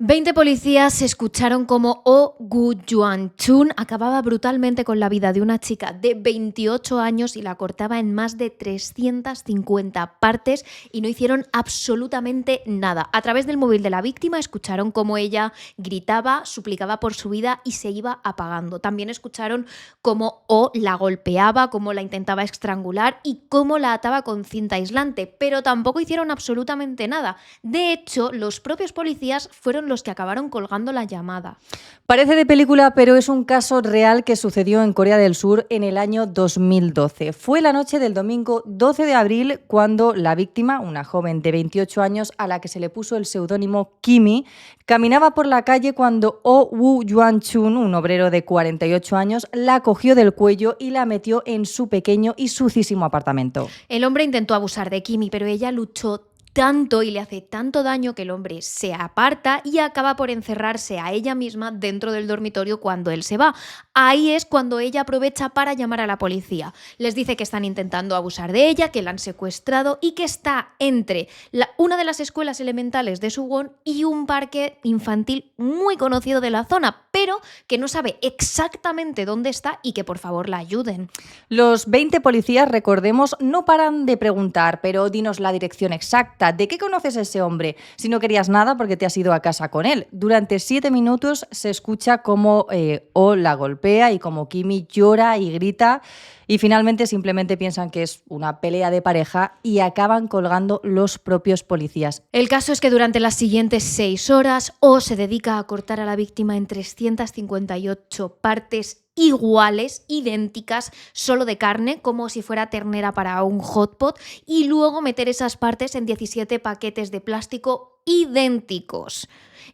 20 policías escucharon cómo Oh Woo-Yuan-chun acababa brutalmente con la vida de una chica de 28 años y la cortaba en más de 350 partes y no hicieron absolutamente nada. A través del móvil de la víctima escucharon cómo ella gritaba, suplicaba por su vida y se iba apagando. También escucharon cómo Oh la golpeaba, cómo la intentaba estrangular y cómo la ataba con cinta aislante, pero tampoco hicieron absolutamente nada. De hecho, los propios policías fueron los que acabaron colgando la llamada. Parece de película, pero es un caso real que sucedió en Corea del Sur en el año 2012. Fue la noche del domingo 12 de abril cuando la víctima, una joven de 28 años a la que se le puso el seudónimo Kimi, caminaba por la calle cuando Oh Woo-Yuan-chun, un obrero de 48 años, la cogió del cuello y la metió en su pequeño y sucísimo apartamento. El hombre intentó abusar de Kimi, pero ella luchó tanto y le hace tanto daño que el hombre se aparta y acaba por encerrarse a ella misma dentro del dormitorio cuando él se va. Ahí es cuando ella aprovecha para llamar a la policía. Les dice que están intentando abusar de ella, que la han secuestrado y que está entre una de las escuelas elementales de Suwon y un parque infantil muy conocido de la zona, pero que no sabe exactamente dónde está y que por favor la ayuden. Los 20 policías, recordemos, no paran de preguntar, pero dinos la dirección exacta. ¿De qué conoces a ese hombre? Si no querías nada, porque te has ido a casa con él. Durante 7 minutos se escucha cómo Oh la golpea y cómo Kimi llora y grita. Y finalmente simplemente piensan que es una pelea de pareja y acaban colgando los propios policías. El caso es que durante las siguientes 6 horas, Oh se dedica a cortar a la víctima en 358 partes iguales, idénticas, solo de carne, como si fuera ternera para un hot pot, y luego meter esas partes en 17 paquetes de plástico idénticos.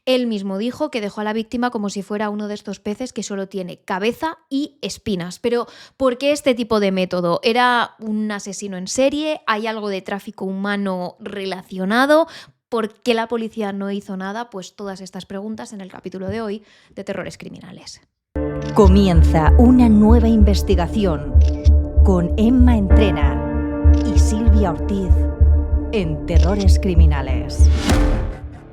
Él mismo dijo que dejó a la víctima como si fuera uno de estos peces que solo tiene cabeza y espinas. Pero, ¿por qué este tipo de método? ¿Era un asesino en serie? ¿Hay algo de tráfico humano relacionado? ¿Por qué la policía no hizo nada? Pues todas estas preguntas en el capítulo de hoy de Terrores Criminales. Comienza una nueva investigación con Emma Entrena y Silvia Ortiz en Terrores Criminales.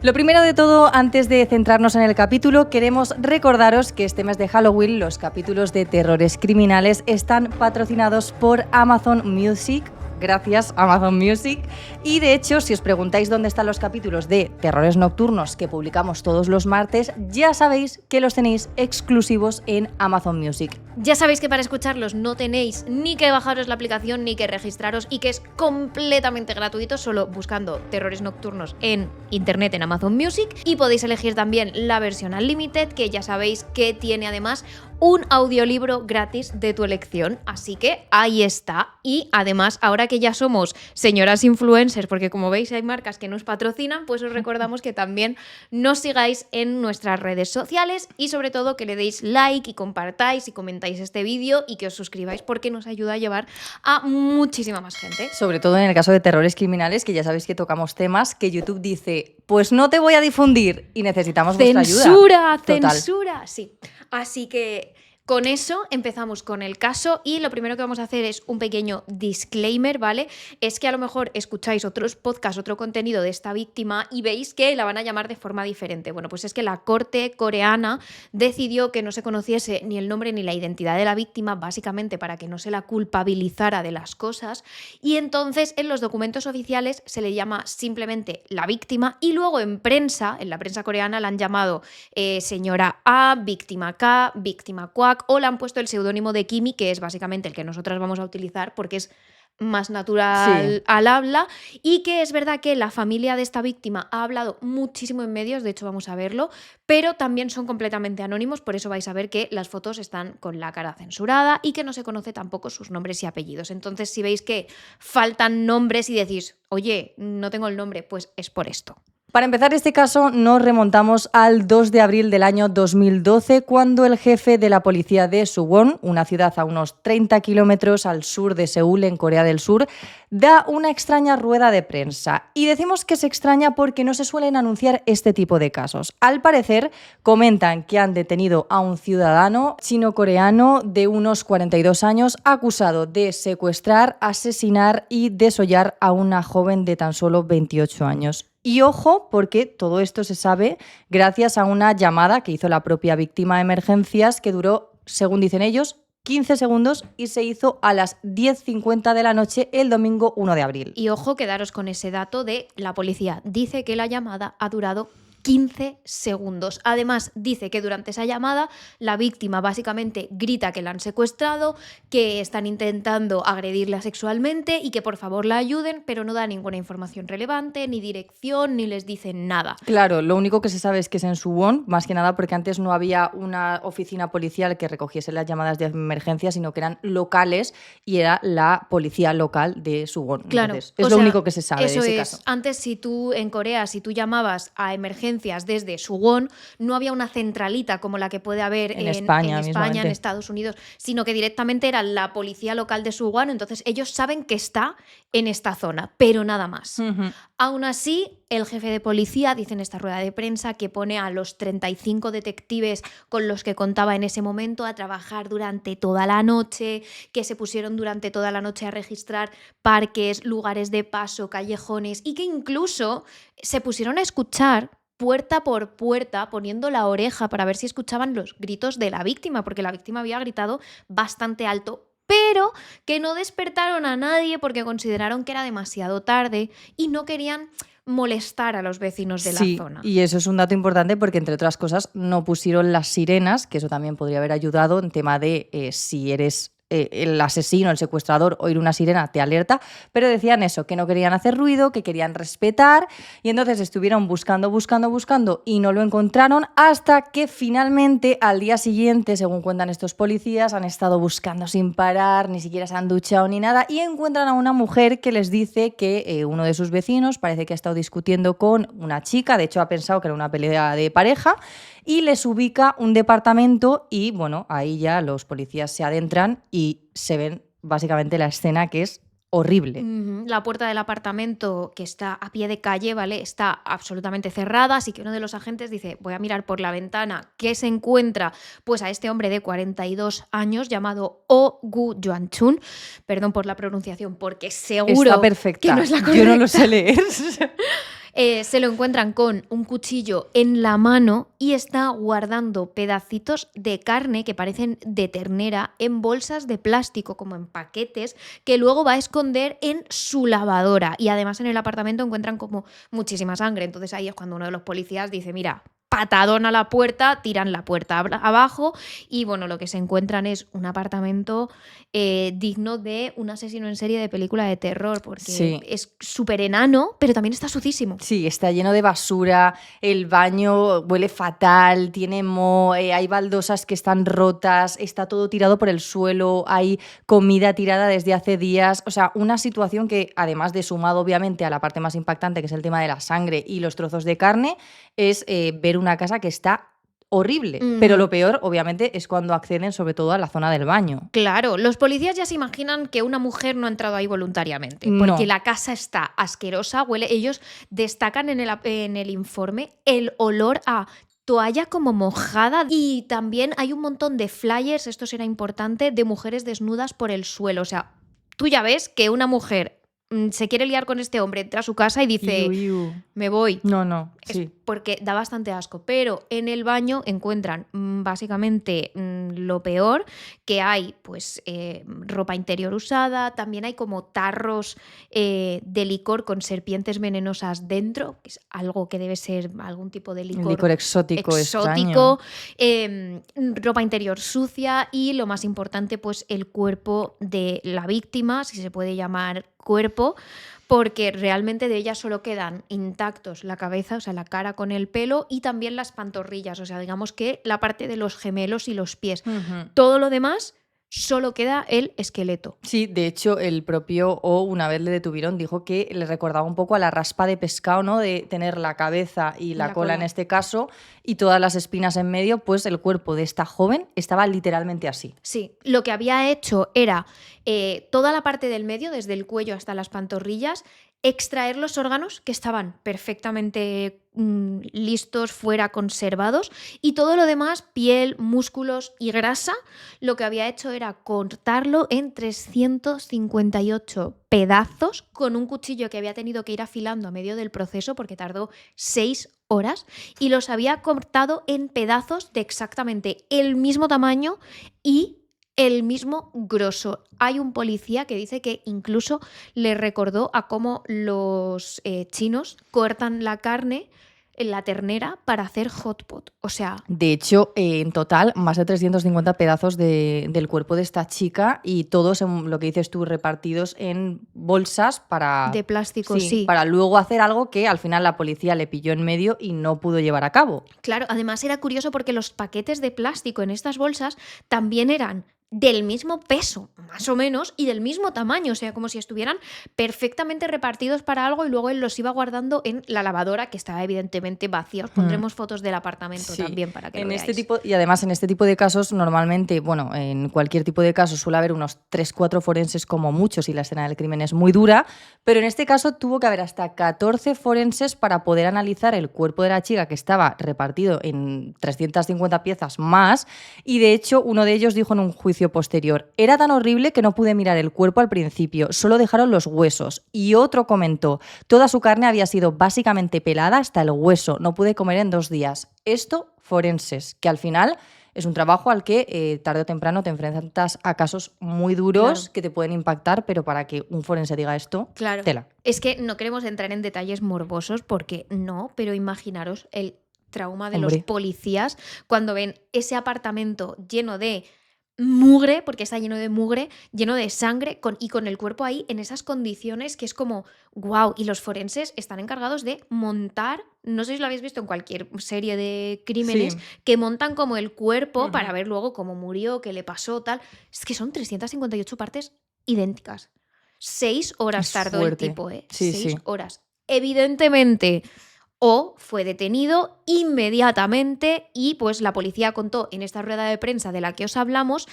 Lo primero de todo, antes de centrarnos en el capítulo, queremos recordaros que este mes de Halloween los capítulos de Terrores Criminales están patrocinados por Amazon Music. Gracias, Amazon Music. Y de hecho, si os preguntáis dónde están los capítulos de Terrores Nocturnos que publicamos todos los martes, ya sabéis que los tenéis exclusivos en Amazon Music. Ya sabéis que para escucharlos no tenéis ni que bajaros la aplicación ni que registraros y que es completamente gratuito, solo buscando Terrores Nocturnos en internet en Amazon Music, y podéis elegir también la versión Unlimited, que ya sabéis que tiene además un audiolibro gratis de tu elección, así que ahí está. Y además, ahora que ya somos señoras influencers, porque como veis hay marcas que nos patrocinan, pues os recordamos que también nos sigáis en nuestras redes sociales y sobre todo que le deis like y compartáis y comentáis este vídeo y que os suscribáis, porque nos ayuda a llevar a muchísima más gente. Sobre todo en el caso de Terrores Criminales, que ya sabéis que tocamos temas que YouTube dice, pues no te voy a difundir, y necesitamos vuestra ayuda. Censura, sí. Así que con eso empezamos con el caso y lo primero que vamos a hacer es un pequeño disclaimer, ¿vale? Es que a lo mejor escucháis otros podcasts, otro contenido de esta víctima y veis que la van a llamar de forma diferente. Bueno, pues es que la corte coreana decidió que no se conociese ni el nombre ni la identidad de la víctima, básicamente para que no se la culpabilizara de las cosas, y entonces en los documentos oficiales se le llama simplemente la víctima y luego en la prensa coreana la han llamado señora A, víctima K, víctima Quack, o le han puesto el seudónimo de Kimi, que es básicamente el que nosotras vamos a utilizar porque es más natural al habla, y que es verdad que la familia de esta víctima ha hablado muchísimo en medios, de hecho vamos a verlo, pero también son completamente anónimos, por eso vais a ver que las fotos están con la cara censurada y que no se conoce tampoco sus nombres y apellidos. Entonces, si veis que faltan nombres y decís, oye, no tengo el nombre, pues es por esto. Para empezar este caso nos remontamos al 2 de abril del año 2012, cuando el jefe de la policía de Suwon, una ciudad a unos 30 kilómetros al sur de Seúl, en Corea del Sur, da una extraña rueda de prensa. Y decimos que es extraña porque no se suelen anunciar este tipo de casos. Al parecer, comentan que han detenido a un ciudadano chino-coreano de unos 42 años acusado de secuestrar, asesinar y desollar a una joven de tan solo 28 años. Y ojo, porque todo esto se sabe gracias a una llamada que hizo la propia víctima de emergencias que duró, según dicen ellos, 15 segundos y se hizo a las 10:50 de la noche el domingo 1 de abril. Y ojo, quedaros con ese dato de la policía. Dice que la llamada ha durado 15 segundos. Además, dice que durante esa llamada la víctima básicamente grita que la han secuestrado, que están intentando agredirla sexualmente y que por favor la ayuden, pero no da ninguna información relevante, ni dirección, ni les dicen nada. Claro, lo único que se sabe es que es en Suwon, más que nada porque antes no había una oficina policial que recogiese las llamadas de emergencia, sino que eran locales y era la policía local de Suwon. Claro, Entonces, es lo único que se sabe de ese caso. Antes, si tú llamabas a emergencias desde Suwon, no había una centralita como la que puede haber en España, en Estados Unidos, sino que directamente era la policía local de Suwon, entonces ellos saben que está en esta zona, pero nada más. Aún así, el jefe de policía dice en esta rueda de prensa que pone a los 35 detectives con los que contaba en ese momento a trabajar durante toda la noche, que se pusieron durante toda la noche a registrar parques, lugares de paso, callejones y que incluso se pusieron a escuchar puerta por puerta, poniendo la oreja para ver si escuchaban los gritos de la víctima, porque la víctima había gritado bastante alto, pero que no despertaron a nadie porque consideraron que era demasiado tarde y no querían molestar a los vecinos de la zona. Y eso es un dato importante porque, entre otras cosas, no pusieron las sirenas, que eso también podría haber ayudado en tema de si eres el asesino, el secuestrador, oír una sirena te alerta, pero decían eso, que no querían hacer ruido, que querían respetar, y entonces estuvieron buscando y no lo encontraron hasta que finalmente al día siguiente, según cuentan estos policías, han estado buscando sin parar, ni siquiera se han duchado ni nada, y encuentran a una mujer que les dice que uno de sus vecinos parece que ha estado discutiendo con una chica, de hecho ha pensado que era una pelea de pareja, y les ubica un departamento y, bueno, ahí ya los policías se adentran y se ven básicamente la escena que es horrible. La puerta del apartamento, que está a pie de calle, ¿vale? Está absolutamente cerrada, así que uno de los agentes dice, voy a mirar por la ventana, ¿qué se encuentra? Pues a este hombre de 42 años llamado Oh Gu Yuan-chun, perdón por la pronunciación, porque seguro está perfecta. Que no es la correcta. Yo no lo sé leer. Se lo encuentran con un cuchillo en la mano y está guardando pedacitos de carne que parecen de ternera en bolsas de plástico, como en paquetes, que luego va a esconder en su lavadora. Y además en el apartamento encuentran como muchísima sangre. Entonces ahí es cuando uno de los policías dice, mira, patadón a la puerta, tiran la puerta abajo y bueno, lo que se encuentran es un apartamento digno de un asesino en serie de película de terror, porque es súper enano, pero también está sucísimo. Sí, está lleno de basura, el baño huele fatal, tiene moho, hay baldosas que están rotas, está todo tirado por el suelo, hay comida tirada desde hace días, o sea, una situación que además de sumado obviamente a la parte más impactante, que es el tema de la sangre y los trozos de carne, es ver una casa que está horrible, pero lo peor obviamente es cuando acceden sobre todo a la zona del baño. Claro, los policías ya se imaginan que una mujer no ha entrado ahí voluntariamente, porque la casa está asquerosa, huele. Ellos destacan en el informe el olor a toalla como mojada y también hay un montón de flyers, esto será importante, de mujeres desnudas por el suelo. O sea, tú ya ves que una mujer se quiere liar con este hombre, entra a su casa y dice, me voy. No, sí. Porque da bastante asco, pero en el baño encuentran básicamente lo peor, que hay pues ropa interior usada, también hay como tarros de licor con serpientes venenosas dentro, que es algo que debe ser algún tipo de licor exótico, ropa interior sucia y lo más importante pues el cuerpo de la víctima, si se puede llamar cuerpo, porque realmente de ella solo quedan intactos la cabeza, o sea, la cara con el pelo y también las pantorrillas, o sea, digamos que la parte de los gemelos y los pies. Todo lo demás solo queda el esqueleto. Sí, de hecho, el propio O, una vez le detuvieron, dijo que le recordaba un poco a la raspa de pescado, ¿no? De tener la cabeza y la cola en este caso y todas las espinas en medio, pues el cuerpo de esta joven estaba literalmente así. Sí, lo que había hecho era toda la parte del medio, desde el cuello hasta las pantorrillas, extraer los órganos que estaban perfectamente listos, fuera, conservados, y todo lo demás, piel, músculos y grasa, lo que había hecho era cortarlo en 358 pedazos con un cuchillo que había tenido que ir afilando a medio del proceso porque tardó 6 horas, y los había cortado en pedazos de exactamente el mismo tamaño y el mismo grosor. Hay un policía que dice que incluso le recordó a cómo los chinos cortan la carne en la ternera para hacer hot pot. O sea, De hecho, en total, más de 350 pedazos del cuerpo de esta chica y todos, lo que dices tú, repartidos en bolsas para... de plástico, sí. para luego hacer algo que al final la policía le pilló en medio y no pudo llevar a cabo. Claro, además era curioso porque los paquetes de plástico en estas bolsas también eran del mismo peso, más o menos, y del mismo tamaño, o sea, como si estuvieran perfectamente repartidos para algo, y luego él los iba guardando en la lavadora, que estaba evidentemente vacía. Os pondremos fotos del apartamento también para que lo veáis. Y además en este tipo de casos, normalmente, bueno, en cualquier tipo de caso suele haber unos 3-4 forenses como mucho si la escena del crimen es muy dura, pero en este caso tuvo que haber hasta 14 forenses para poder analizar el cuerpo de la chica, que estaba repartido en 350 piezas más, y de hecho uno de ellos dijo en un juicio posterior: era tan horrible que no pude mirar el cuerpo al principio, solo dejaron los huesos. Y otro comentó: toda su carne había sido básicamente pelada hasta el hueso, no pude comer en 2 días. Esto, forenses, que al final es un trabajo al que tarde o temprano te enfrentas a casos muy duros, claro, que te pueden impactar, pero para que un forense diga esto, claro, tela. Es que no queremos entrar en detalles morbosos porque no, pero imaginaros el trauma de los policías cuando ven ese apartamento lleno de mugre, porque está lleno de mugre, lleno de sangre, y con el cuerpo ahí en esas condiciones que es como wow. Y los forenses están encargados de montar, no sé si lo habéis visto en cualquier serie de crímenes, sí, que montan como el cuerpo para ver luego cómo murió, qué le pasó, tal. Es que son 358 partes idénticas. 6 horas tardó el tipo, ¿eh? Sí, 6 sí. horas. Evidentemente, o fue detenido inmediatamente y pues la policía contó en esta rueda de prensa de la que os hablamos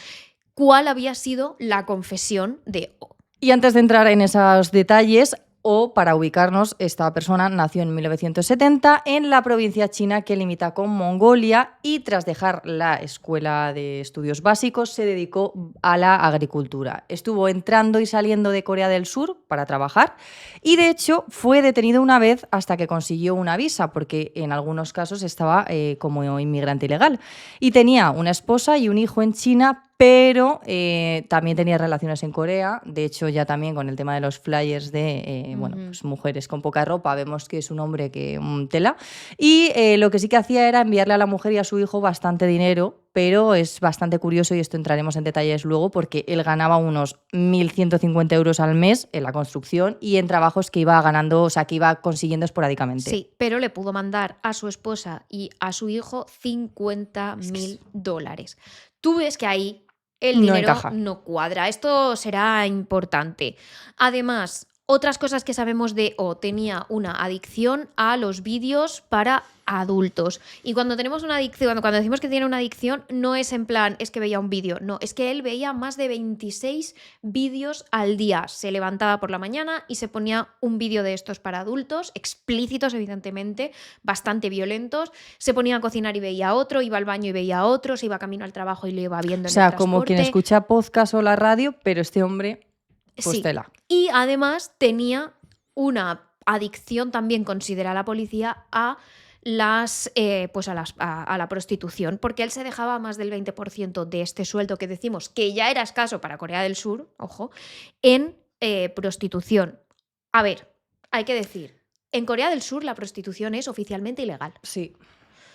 cuál había sido la confesión de O. Y antes de entrar en esos detalles, O, para ubicarnos, esta persona nació en 1970 en la provincia china que limita con Mongolia y tras dejar la escuela de estudios básicos se dedicó a la agricultura. Estuvo entrando y saliendo de Corea del Sur para trabajar y de hecho fue detenido una vez hasta que consiguió una visa porque en algunos casos estaba como inmigrante ilegal y tenía una esposa y un hijo en China, pero también tenía relaciones en Corea. De hecho, ya también con el tema de los flyers de pues mujeres con poca ropa, vemos que es un hombre que tela. Y lo que sí que hacía era enviarle a la mujer y a su hijo bastante dinero, pero es bastante curioso, y esto entraremos en detalles luego, porque él ganaba unos 1.150 euros al mes en la construcción y en trabajos que iba ganando, o sea, que iba consiguiendo esporádicamente. Sí, pero le pudo mandar a su esposa y a su hijo $50.000. Tú ves que ahí el dinero no cuadra. Esto será importante. Además, otras cosas que sabemos de O: tenía una adicción a los vídeos para adultos. Y cuando tenemos una adicción, cuando decimos que tiene una adicción, no es en plan, es que veía un vídeo, no, es que él veía más de 26 vídeos al día. Se levantaba por la mañana y se ponía un vídeo de estos para adultos, explícitos evidentemente, bastante violentos, se ponía a cocinar y veía otro, iba al baño y veía otro, se iba camino al trabajo y lo iba viendo en el transporte. O sea, como quien escucha podcast o la radio, pero este hombre, pues sí, tela. Y además tenía una adicción, también considera la policía, a la prostitución, porque él se dejaba más del 20% de este sueldo que decimos que ya era escaso para Corea del Sur, ojo, en prostitución. A ver, hay que decir, en Corea del Sur la prostitución es oficialmente ilegal. Sí.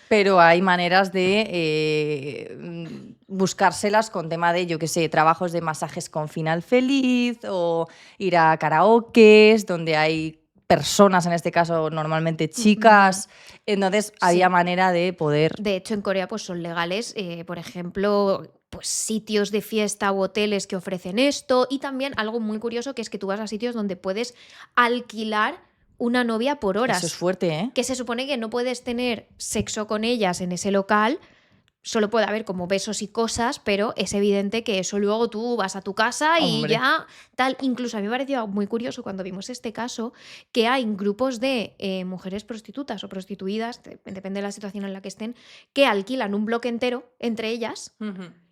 Pero hay maneras de buscárselas con tema de, yo qué sé, trabajos de masajes con final feliz o ir a karaokes donde hay personas, en este caso normalmente chicas. Entonces había manera de poder... De hecho, en Corea pues son legales, por ejemplo, pues sitios de fiesta u hoteles que ofrecen esto, y también algo muy curioso que es que tú vas a sitios donde puedes alquilar una novia por horas. Eso es fuerte, ¿eh? Que se supone que no puedes tener sexo con ellas en ese local, solo puede haber como besos y cosas, pero es evidente que eso luego tú vas a tu casa y Hombre. ya tal. Incluso a mí me pareció muy curioso cuando vimos este caso que hay grupos de mujeres prostitutas o prostituidas, depende de la situación en la que estén, que alquilan un bloque entero entre ellas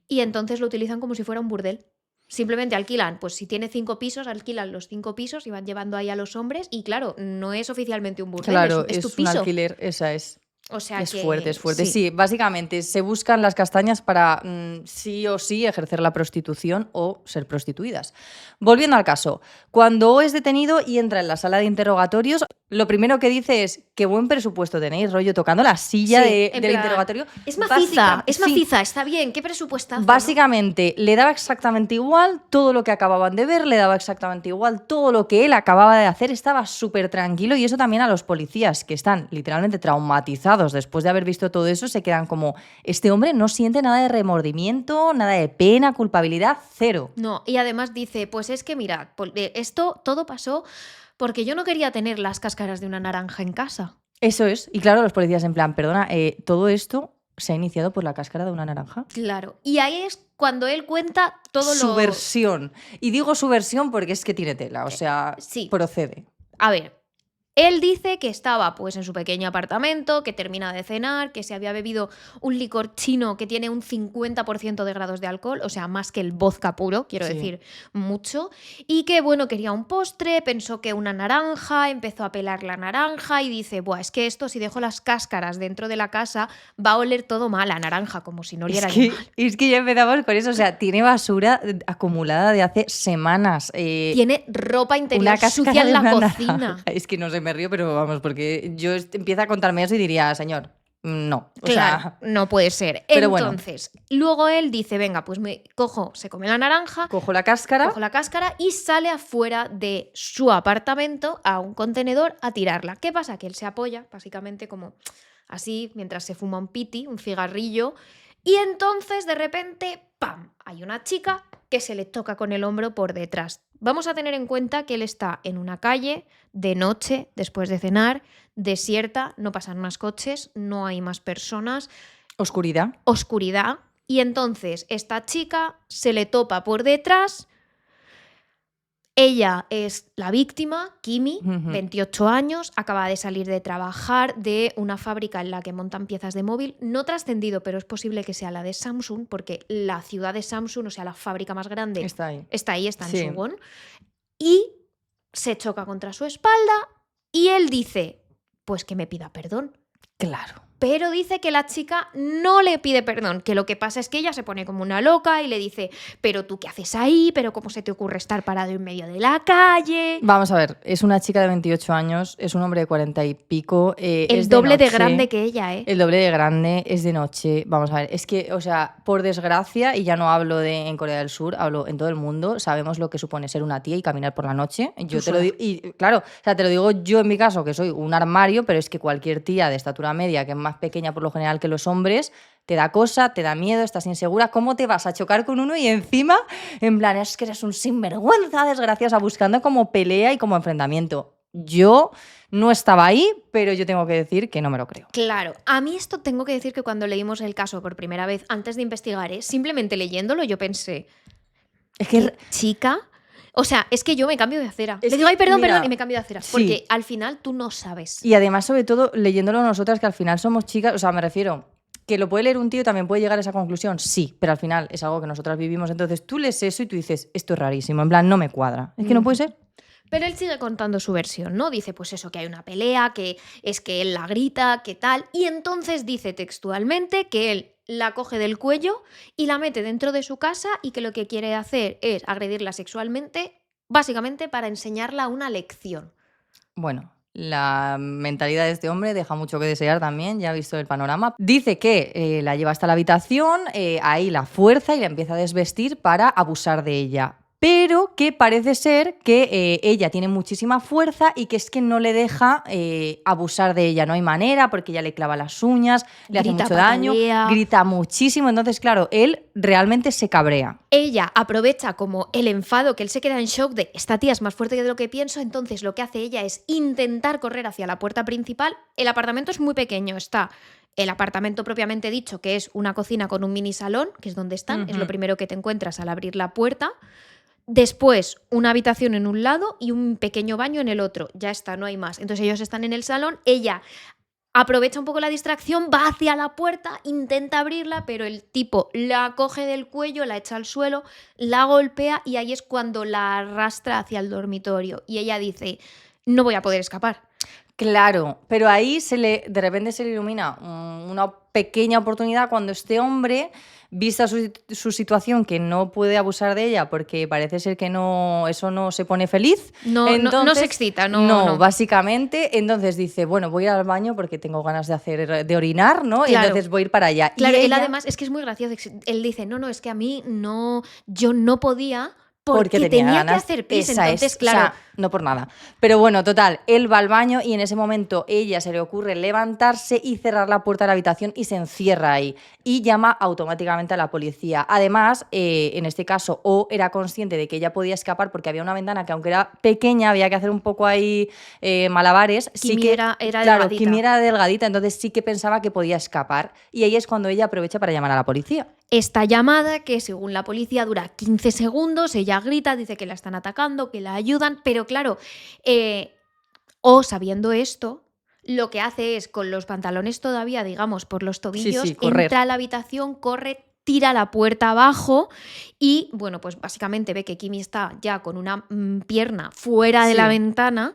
y entonces lo utilizan como si fuera un burdel. Simplemente alquilan, pues si tiene 5 pisos, alquilan los 5 pisos y van llevando ahí a los hombres y claro, no es oficialmente un burdel, Claro, es tu es un piso. alquiler, esa es. O sea Es que fuerte, es fuerte. sí. Sí, básicamente se buscan las castañas para sí o sí ejercer la prostitución o ser prostituidas. Volviendo al caso, cuando O es detenido y entra en la sala de interrogatorios, lo primero que dice es: qué buen presupuesto tenéis, rollo, tocando la silla Sí, del en plan, interrogatorio. Es maciza, Sí. está bien, qué presupuestazo, ¿no? Básicamente, le daba exactamente igual todo lo que acababan de ver, le daba exactamente igual todo lo que él acababa de hacer, estaba súper tranquilo y eso también a los policías, que están literalmente traumatizados después de haber visto todo eso, se quedan como, este hombre no siente nada de remordimiento, nada de pena, culpabilidad, cero. No, y además dice, pues es que mira, esto todo pasó porque yo no quería tener las cáscaras de una naranja en casa. Eso es, y claro, los policías en plan, perdona, todo esto se ha iniciado por la cáscara de una naranja. Claro, y ahí es cuando él cuenta todo Su lo... versión. Y digo su versión porque es que tiene tela, o sea, sí. procede. A ver, él dice que estaba pues en su pequeño apartamento, que termina de cenar, que se había bebido un licor chino que tiene un 50% de grados de alcohol, o sea, más que el vodka puro, quiero Sí. decir, mucho, y que bueno, quería un postre, pensó que una naranja, empezó a pelar la naranja y dice, buah, es que esto si dejo las cáscaras dentro de la casa va a oler todo mal a naranja, como si no oliera ya mal. Es que ya empezamos con eso, o sea, tiene basura acumulada de hace semanas. Tiene ropa interior Una cáscara sucia en de la una cocina. naranja. Es que no sé, me río, pero vamos, porque yo empieza a contarme eso y diría, señor, no. O Claro, sea, no puede ser. Pero bueno. Entonces, luego él dice, venga, pues se come la naranja, cojo la cáscara. cojo la cáscara y sale afuera de su apartamento a un contenedor a tirarla. ¿Qué pasa? Que él se apoya, básicamente como así, mientras se fuma un piti, un cigarrillo, y entonces de repente, ¡pam!, hay una chica que se le toca con el hombro por detrás. Vamos a tener en cuenta que él está en una calle, de noche, después de cenar, desierta, no pasan más coches, no hay más personas, Oscuridad. oscuridad, y entonces esta chica se le topa por detrás. Ella es la víctima, Kimi, 28 años, acaba de salir de trabajar de una fábrica en la que montan piezas de móvil. No trascendido, pero es posible que sea la de Samsung, porque la ciudad de Samsung, o sea, la fábrica más grande, Está ahí. está en Sí. Suwon. Y se choca contra su espalda y él dice, pues que me pida perdón. Claro. Pero dice que la chica no le pide perdón, que lo que pasa es que ella se pone como una loca y le dice, pero tú qué haces ahí, pero cómo se te ocurre estar parado en medio de la calle. Vamos a ver, es una chica de 28 años, es un hombre de 40 y pico. El doble de grande que ella, ¿eh? El doble de grande, es de noche. Vamos a ver, es que, o sea, por desgracia, y ya no hablo de en Corea del Sur, hablo en todo el mundo, sabemos lo que supone ser una tía y caminar por la noche. Yo te lo digo, y claro, o sea, te lo digo yo en mi caso, que soy un armario, pero es que cualquier tía de estatura media, que es más pequeña por lo general que los hombres, te da cosa, te da miedo, estás insegura. ¿Cómo te vas a chocar con uno y encima, en plan, es que eres un sinvergüenza, desgraciosa, buscando como pelea y como enfrentamiento? Yo no estaba ahí, pero yo tengo que decir que no me lo creo. Claro, a mí esto tengo que decir que cuando leímos el caso por primera vez, antes de investigar, simplemente leyéndolo, yo pensé, Es que chica... O sea, es que yo me cambio de acera. Es Le digo, que, ay, perdón, mira, perdón, y me cambio de acera. sí. Porque al final tú no sabes. Y además, sobre todo, leyéndolo nosotras, que al final somos chicas, o sea, me refiero, que lo puede leer un tío y también puede llegar a esa conclusión, sí, pero al final es algo que nosotras vivimos. Entonces tú lees eso y tú dices, esto es rarísimo, en plan, no me cuadra. Es que no puede ser. Pero él sigue contando su versión, ¿no? Dice, pues eso, que hay una pelea, que es que él la grita, que tal. Y entonces dice textualmente que él la coge del cuello y la mete dentro de su casa y que lo que quiere hacer es agredirla sexualmente, básicamente para enseñarla una lección. Bueno, la mentalidad de este hombre deja mucho que desear también, ya ha visto el panorama. Dice que la lleva hasta la habitación, ahí la fuerza y la empieza a desvestir para abusar de ella. pero que parece ser que ella tiene muchísima fuerza y que es que no le deja abusar de ella. No hay manera porque ella le clava las uñas, le hace Grita, mucho daño, patalea. grita muchísimo. Entonces, claro, él realmente se cabrea. Ella aprovecha como el enfado, que él se queda en shock de esta tía es más fuerte de lo que pienso, entonces lo que hace ella es intentar correr hacia la puerta principal. El apartamento es muy pequeño, está el apartamento propiamente dicho, que es una cocina con un mini salón, que es donde están, es lo primero que te encuentras al abrir la puerta. Después, una habitación en un lado y un pequeño baño en el otro. Ya está, no hay más. Entonces ellos están en el salón, ella aprovecha un poco la distracción, va hacia la puerta, intenta abrirla, pero el tipo la coge del cuello, la echa al suelo, la golpea y ahí es cuando la arrastra hacia el dormitorio. Y ella dice, no voy a poder escapar. Claro, pero ahí de repente se le ilumina una pequeña oportunidad cuando este hombre, vista su situación, que no puede abusar de ella porque parece ser que eso no se pone feliz. No se excita, no, básicamente. Entonces dice, bueno, voy a ir al baño porque tengo ganas de orinar, ¿no? Claro. Y entonces voy a ir para allá. Claro, y él además, es que es muy gracioso. Él dice, no, es que a mí yo no podía porque tenía ganas, que hacer pis. Esa entonces, es, claro. O sea, no por nada. Pero bueno, total, él va al baño y en ese momento ella se le ocurre levantarse y cerrar la puerta de la habitación y se encierra ahí. Y llama automáticamente a la policía. Además, en este caso, O era consciente de que ella podía escapar porque había una ventana que, aunque era pequeña, había que hacer un poco ahí malabares. Kimi era claro, delgadita. Kimi era delgadita, entonces sí que pensaba que podía escapar. Y ahí es cuando ella aprovecha para llamar a la policía. Esta llamada, que según la policía dura 15 segundos, ella grita, dice que la están atacando, que la ayudan, pero claro, O sabiendo esto, lo que hace es, con los pantalones todavía, digamos, por los tobillos, correr. entra a la habitación, corre, tira la puerta abajo y, bueno, pues básicamente ve que Kimi está ya con una pierna fuera de la ventana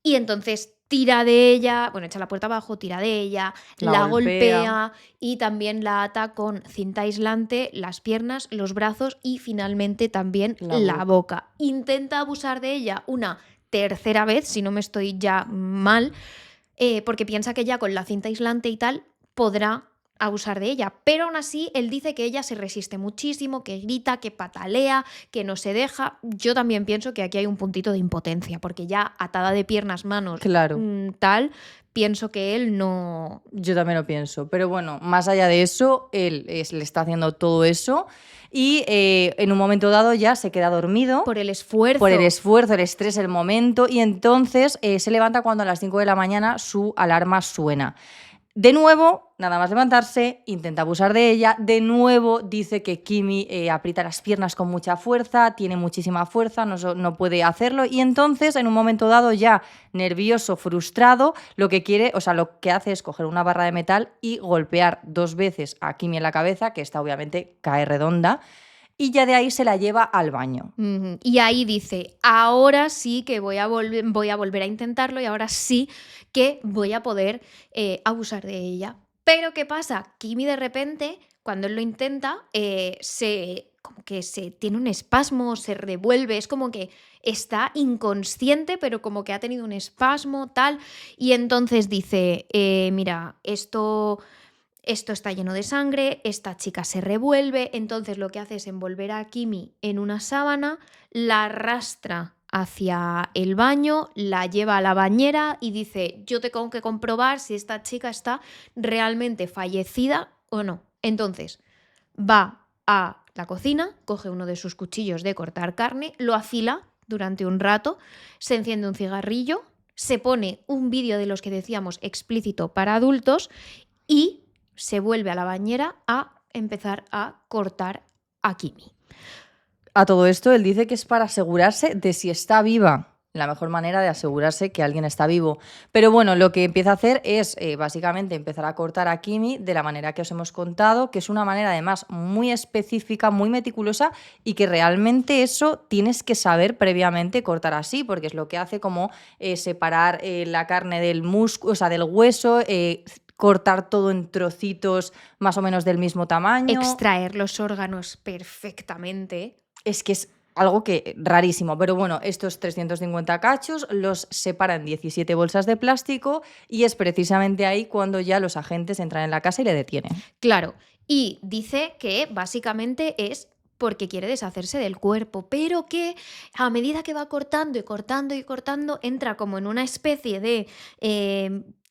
y entonces tira de ella, bueno, echa la puerta abajo, tira de ella, la golpea y también la ata con cinta aislante, las piernas, los brazos y finalmente también la boca. Intenta abusar de ella una tercera vez, si no me estoy ya mal, porque piensa que ya con la cinta aislante y tal podrá abusar de ella, pero aún así él dice que ella se resiste muchísimo, que grita, que patalea, que no se deja. Yo también pienso que aquí hay un puntito de impotencia, porque ya atada de piernas, manos, tal, pienso que él no... Yo también lo pienso, pero bueno, más allá de eso, él le está haciendo todo eso y en un momento dado ya se queda dormido. Por el esfuerzo. Por el esfuerzo, el estrés, el momento, y entonces se levanta cuando a las 5 de la mañana su alarma suena. De nuevo, nada más levantarse, intenta abusar de ella. De nuevo dice que Kimi aprieta las piernas con mucha fuerza, tiene muchísima fuerza, no puede hacerlo. Y entonces, en un momento dado, ya nervioso, frustrado, lo que hace es coger una barra de metal y golpear 2 veces a Kimi en la cabeza, que esta obviamente cae redonda. Y ya de ahí se la lleva al baño. Y ahí dice, ahora sí que voy a volver a intentarlo y ahora sí que voy a poder abusar de ella. Pero ¿qué pasa? Kimi de repente, cuando él lo intenta, como que se tiene un espasmo, se revuelve, es como que está inconsciente, pero como que ha tenido un espasmo, tal. Y entonces dice, mira, esto está lleno de sangre, esta chica se revuelve, entonces lo que hace es envolver a Kimi en una sábana, la arrastra hacia el baño, la lleva a la bañera y dice, yo tengo que comprobar si esta chica está realmente fallecida o no. Entonces va a la cocina, coge uno de sus cuchillos de cortar carne, lo afila durante un rato, se enciende un cigarrillo, se pone un vídeo de los que decíamos explícito para adultos y se vuelve a la bañera a empezar a cortar a Kimi. A todo esto, él dice que es para asegurarse de si está viva. La mejor manera de asegurarse que alguien está vivo. Pero bueno, lo que empieza a hacer es básicamente empezar a cortar a Kimi de la manera que os hemos contado, que es una manera además muy específica, muy meticulosa y que realmente eso tienes que saber previamente cortar así, porque es lo que hace como separar la carne del músculo, o sea, del hueso, cortar todo en trocitos más o menos del mismo tamaño. Extraer los órganos perfectamente. Es que es algo que rarísimo, pero bueno, estos 350 cachos los separan en 17 bolsas de plástico y es precisamente ahí cuando ya los agentes entran en la casa y le detienen. Claro, y dice que básicamente es porque quiere deshacerse del cuerpo, pero que a medida que va cortando y cortando y cortando, entra como en una especie de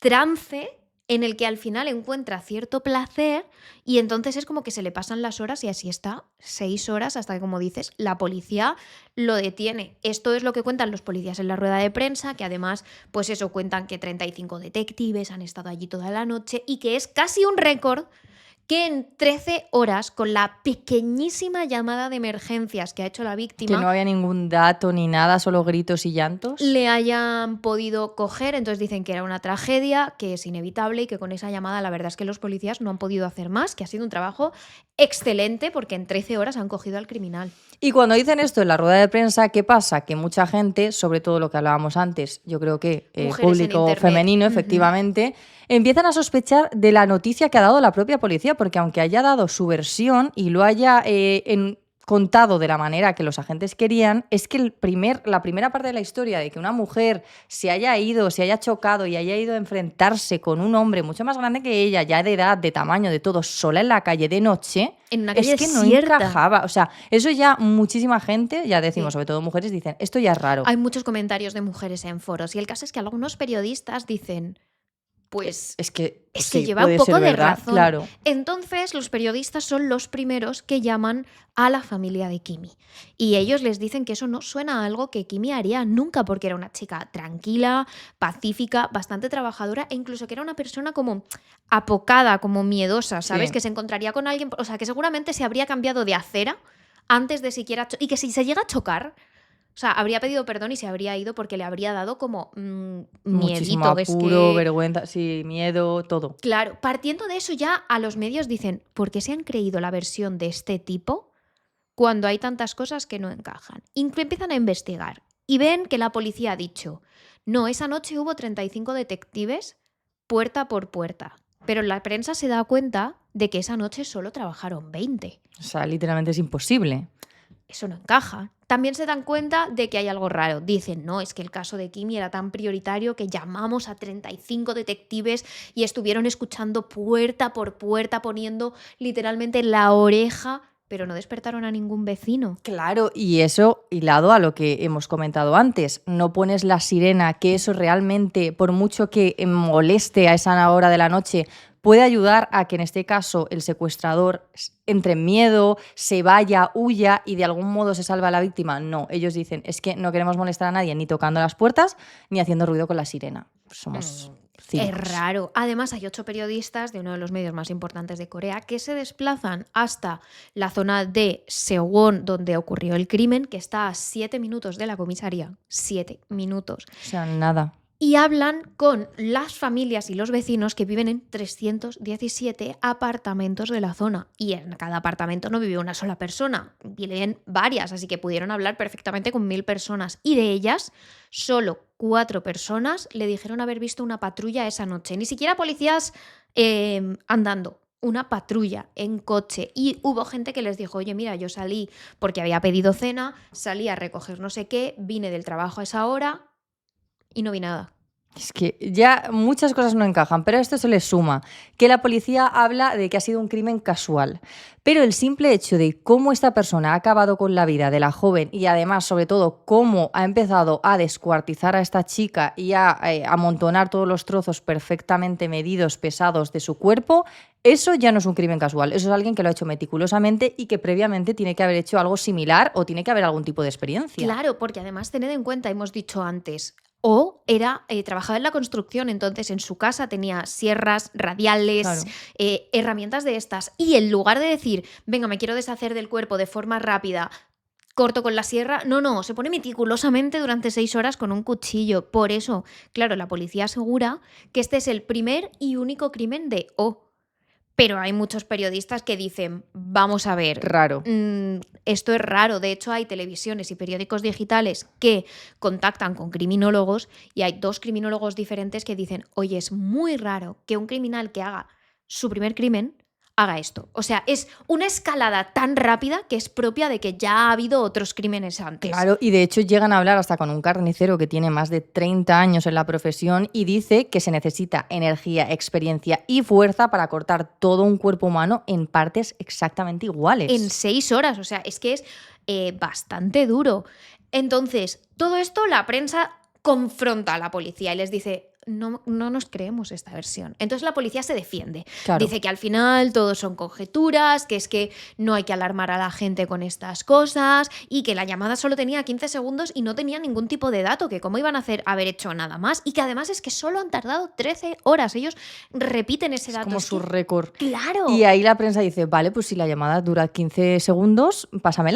trance en el que al final encuentra cierto placer y entonces es como que se le pasan las horas y así está 6 horas hasta que, como dices, la policía lo detiene. Esto es lo que cuentan los policías en la rueda de prensa, que además, pues eso, cuentan que 35 detectives han estado allí toda la noche y que es casi un récord que en 13 horas, con la pequeñísima llamada de emergencias que ha hecho la víctima, Que no había ningún dato ni nada, solo gritos y llantos. le hayan podido coger. Entonces dicen que era una tragedia, que es inevitable y que con esa llamada la verdad es que los policías no han podido hacer más, que ha sido un trabajo excelente porque en 13 horas han cogido al criminal. Y cuando dicen esto en la rueda de prensa, ¿qué pasa? Que mucha gente, sobre todo lo que hablábamos antes, yo creo que Mujeres público en internet. femenino, efectivamente, empiezan a sospechar de la noticia que ha dado la propia policía, porque aunque haya dado su versión y lo haya contado de la manera que los agentes querían, es que la primera parte de la historia de que una mujer se haya chocado y haya ido a enfrentarse con un hombre mucho más grande que ella, ya de edad, de tamaño, de todo, sola en la calle de noche, En una calle es que no desierta. encajaba. O sea, eso ya muchísima gente, ya decimos, Sí. sobre todo mujeres, dicen, esto ya es raro. Hay muchos comentarios de mujeres en foros y el caso es que algunos periodistas dicen, pues Es que se sí, lleva un puede poco ser de verdad, razón. claro. Entonces, los periodistas son los primeros que llaman a la familia de Kimi. Y ellos les dicen que eso no suena a algo que Kimi haría nunca, porque era una chica tranquila, pacífica, bastante trabajadora e incluso que era una persona como apocada, como miedosa, ¿sabes? Sí. Que se encontraría con alguien, o sea, que seguramente se habría cambiado de acera antes de siquiera... y que si se llega a chocar... O sea, habría pedido perdón y se habría ido porque le habría dado como Muchísimo miedito. apuro, Es que... vergüenza, sí, miedo, todo. Claro, partiendo de eso ya a los medios dicen, ¿por qué se han creído la versión de este tipo cuando hay tantas cosas que no encajan? Empiezan a investigar y ven que la policía ha dicho, no, esa noche hubo 35 detectives puerta por puerta, pero la prensa se da cuenta de que esa noche solo trabajaron 20. O sea, literalmente es imposible. Eso no encaja. También se dan cuenta de que hay algo raro. Dicen, no, es que el caso de Kimi era tan prioritario que llamamos a 35 detectives y estuvieron escuchando puerta por puerta, poniendo literalmente la oreja, pero no despertaron a ningún vecino. Claro, y eso hilado a lo que hemos comentado antes. No pones la sirena, que eso realmente, por mucho que moleste a esa hora de la noche, puede ayudar a que en este caso el secuestrador entre en miedo, se vaya, huya y de algún modo se salva a la víctima. No, ellos dicen, es que no queremos molestar a nadie ni tocando las puertas ni haciendo ruido con la sirena. Somos cínicos. Es raro. Además, hay 8 periodistas de uno de los medios más importantes de Corea que se desplazan hasta la zona de Sewon, donde ocurrió el crimen, que está a 7 minutos de la comisaría. 7 minutos. O sea, nada. Y hablan con las familias y los vecinos que viven en 317 apartamentos de la zona. Y en cada apartamento no vive una sola persona, viven varias, así que pudieron hablar perfectamente con 1000 personas. Y de ellas, solo 4 personas le dijeron haber visto una patrulla esa noche. Ni siquiera policías andando. Una patrulla en coche. Y hubo gente que les dijo, oye, mira, yo salí porque había pedido cena, salí a recoger no sé qué, vine del trabajo a esa hora y no vi nada. Es que ya muchas cosas no encajan, pero a esto se le suma que la policía habla de que ha sido un crimen casual. Pero el simple hecho de cómo esta persona ha acabado con la vida de la joven y además, sobre todo, cómo ha empezado a descuartizar a esta chica y a amontonar todos los trozos perfectamente medidos, pesados de su cuerpo, eso ya no es un crimen casual. Eso es alguien que lo ha hecho meticulosamente y que previamente tiene que haber hecho algo similar o tiene que haber algún tipo de experiencia. Claro, porque además tened en cuenta, hemos dicho antes, o era trabajaba en la construcción, entonces en su casa tenía sierras, radiales, Claro. herramientas de estas. Y en lugar de decir, venga, me quiero deshacer del cuerpo de forma rápida, corto con la sierra, no, se pone meticulosamente durante 6 horas con un cuchillo. Por eso, claro, la policía asegura que este es el primer y único crimen de O. Pero hay muchos periodistas que dicen, vamos a ver, Raro. esto es raro. De hecho, hay televisiones y periódicos digitales que contactan con criminólogos y hay 2 criminólogos diferentes que dicen, oye, es muy raro que un criminal que haga su primer crimen haga esto. O sea, es una escalada tan rápida que es propia de que ya ha habido otros crímenes antes. Claro, y de hecho llegan a hablar hasta con un carnicero que tiene más de 30 años en la profesión y dice que se necesita energía, experiencia y fuerza para cortar todo un cuerpo humano en partes exactamente iguales. En 6 horas, o sea, es que es bastante duro. Entonces, todo esto la prensa confronta a la policía y les dice, no nos creemos esta versión. Entonces la policía se defiende. Claro. Dice que al final todo son conjeturas, que es que no hay que alarmar a la gente con estas cosas y que la llamada solo tenía 15 segundos y no tenía ningún tipo de dato, que cómo iban a haber hecho nada más y que además es que solo han tardado 13 horas. Ellos repiten ese dato. Es como su récord. ¡Claro! Y ahí la prensa dice, vale, pues si la llamada dura 15 segundos, pásame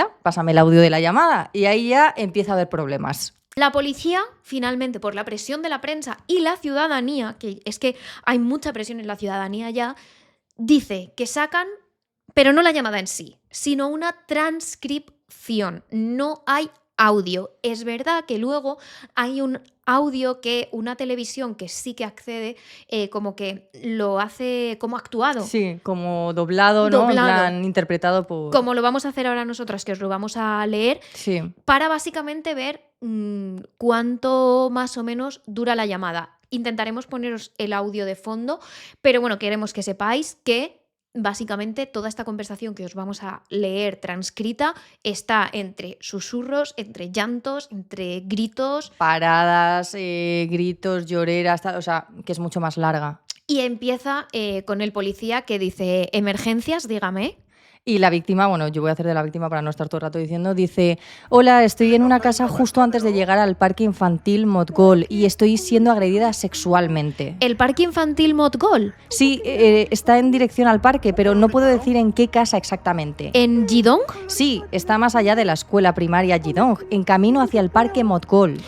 el audio de la llamada. Y ahí ya empieza a haber problemas. La policía, finalmente, por la presión de la prensa y la ciudadanía, que es que hay mucha presión en la ciudadanía ya, dice que sacan, pero no la llamada en sí, sino una transcripción. No hay audio. Es verdad que luego hay un audio que una televisión que sí que accede, como que lo hace como actuado. Sí, como doblado, ¿no? En plan, interpretado por... Como lo vamos a hacer ahora nosotras, que os lo vamos a leer, sí, para básicamente ver cuánto más o menos dura la llamada. Intentaremos poneros el audio de fondo, pero bueno, queremos que sepáis que básicamente toda esta conversación que os vamos a leer transcrita está entre susurros, entre llantos, entre gritos. Paradas, gritos, lloreras, o sea, que es mucho más larga. Y empieza con el policía que dice, emergencias, dígame. Y la víctima, bueno, yo voy a hacer de la víctima para no estar todo el rato diciendo, dice, hola, estoy en una casa justo antes de llegar al parque infantil Motgol y estoy siendo agredida sexualmente. ¿El parque infantil Motgol? Sí, está en dirección al parque, pero no puedo decir en qué casa exactamente. ¿En Jidong? Sí, está más allá de la escuela primaria Jidong, en camino hacia el parque Motgol.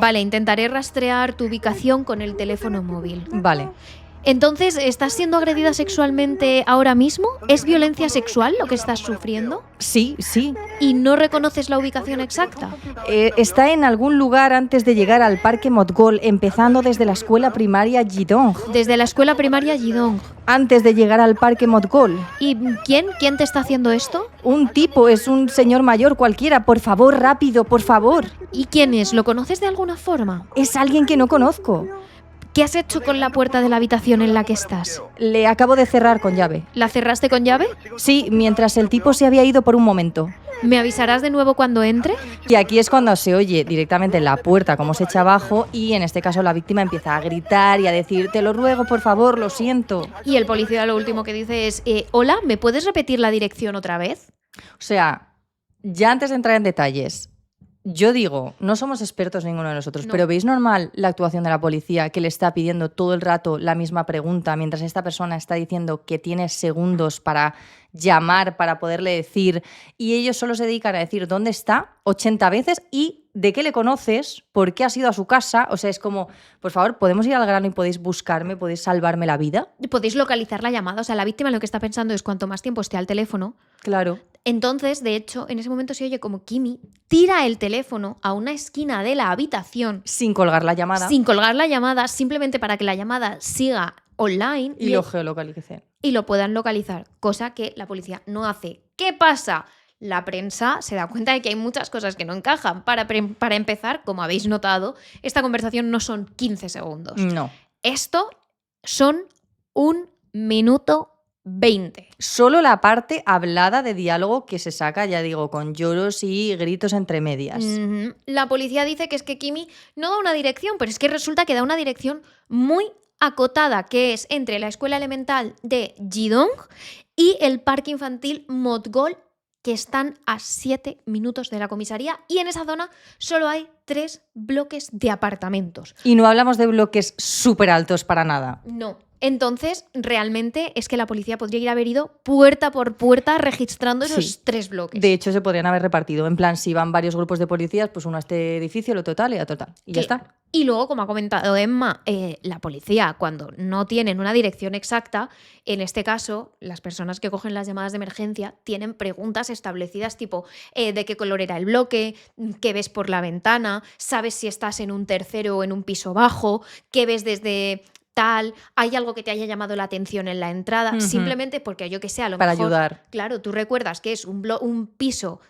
Vale, intentaré rastrear tu ubicación con el teléfono móvil. Vale. Entonces, ¿estás siendo agredida sexualmente ahora mismo? ¿Es violencia sexual lo que estás sufriendo? Sí, sí. ¿Y no reconoces la ubicación exacta? Está en algún lugar antes de llegar al parque Motgol, empezando desde la escuela primaria Jidong. Desde la escuela primaria Jidong. Antes de llegar al parque Motgol. ¿Y quién? ¿Quién te está haciendo esto? Un tipo, es un señor mayor cualquiera. Por favor, rápido, por favor. ¿Y quién es? ¿Lo conoces de alguna forma? Es alguien que no conozco. ¿Qué has hecho con la puerta de la habitación en la que estás? Le acabo de cerrar con llave. ¿La cerraste con llave? Sí, mientras el tipo se había ido por un momento. ¿Me avisarás de nuevo cuando entre? Y aquí es cuando se oye directamente en la puerta cómo se echa abajo y en este caso la víctima empieza a gritar y a decir, te lo ruego, por favor, lo siento. Y el policía lo último que dice es, hola, ¿me puedes repetir la dirección otra vez? O sea, ya antes de entrar en detalles, yo digo, no somos expertos ninguno de nosotros, No. pero ¿veis normal la actuación de la policía que le está pidiendo todo el rato la misma pregunta mientras esta persona está diciendo que tiene segundos para llamar, para poderle decir, y ellos solo se dedican a decir dónde está 80 veces y de qué le conoces, por qué has ido a su casa? O sea, es como, por favor, ¿podemos ir al grano y podéis buscarme, podéis salvarme la vida? Podéis localizar la llamada, o sea, la víctima lo que está pensando es cuanto más tiempo esté al teléfono. Claro. Entonces, de hecho, en ese momento se oye como Kimi tira el teléfono a una esquina de la habitación Sin colgar la llamada. sin colgar la llamada, simplemente para que la llamada siga online Y lo geolocalicé. y lo puedan localizar, cosa que la policía no hace. ¿Qué pasa? La prensa se da cuenta de que hay muchas cosas que no encajan. Para empezar, como habéis notado, esta conversación no son 15 segundos. No. Esto son 1 minuto 20. Solo la parte hablada de diálogo que se saca, ya digo, con lloros y gritos entre medias. Ujú. La policía dice que es que Kimi no da una dirección, pero es que resulta que da una dirección muy acotada, que es entre la escuela elemental de Jidong y el parque infantil Motgol, que están a 7 minutos de la comisaría, y en esa zona solo hay 3 bloques de apartamentos. Y no hablamos de bloques súper altos para nada. No. Entonces, realmente es que la policía podría haber ido puerta por puerta registrando esos Sí. 3 bloques. De hecho, se podrían haber repartido. En plan, si van varios grupos de policías, pues uno a este edificio, el otro tal y a total. Y ya está. Y luego, como ha comentado Emma, la policía, cuando no tienen una dirección exacta, en este caso, las personas que cogen las llamadas de emergencia tienen preguntas establecidas tipo de qué color era el bloque, qué ves por la ventana, sabes si estás en un tercero o en un piso bajo, qué ves desde tal, hay algo que te haya llamado la atención en la entrada, simplemente porque yo que sé, a lo Para mejor, ayudar. claro, tú recuerdas que es un piso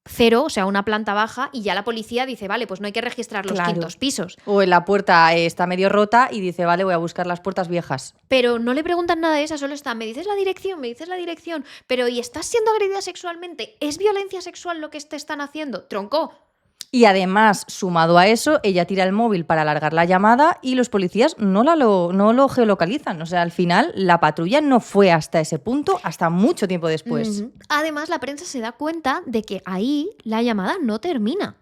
cero, o sea, una planta baja, y ya la policía dice, vale, pues no hay que registrar los Claro. quintos pisos. O en la puerta está medio rota y dice, vale, voy a buscar las puertas viejas. Pero no le preguntan nada de eso, solo está, me dices la dirección, pero ¿y estás siendo agredida sexualmente? ¿Es violencia sexual lo que te están haciendo? Tronco. Y además, sumado a eso, ella tira el móvil para alargar la llamada y los policías no lo geolocalizan. O sea, al final la patrulla no fue hasta ese punto, hasta mucho tiempo después. Además, la prensa se da cuenta de que ahí la llamada no termina.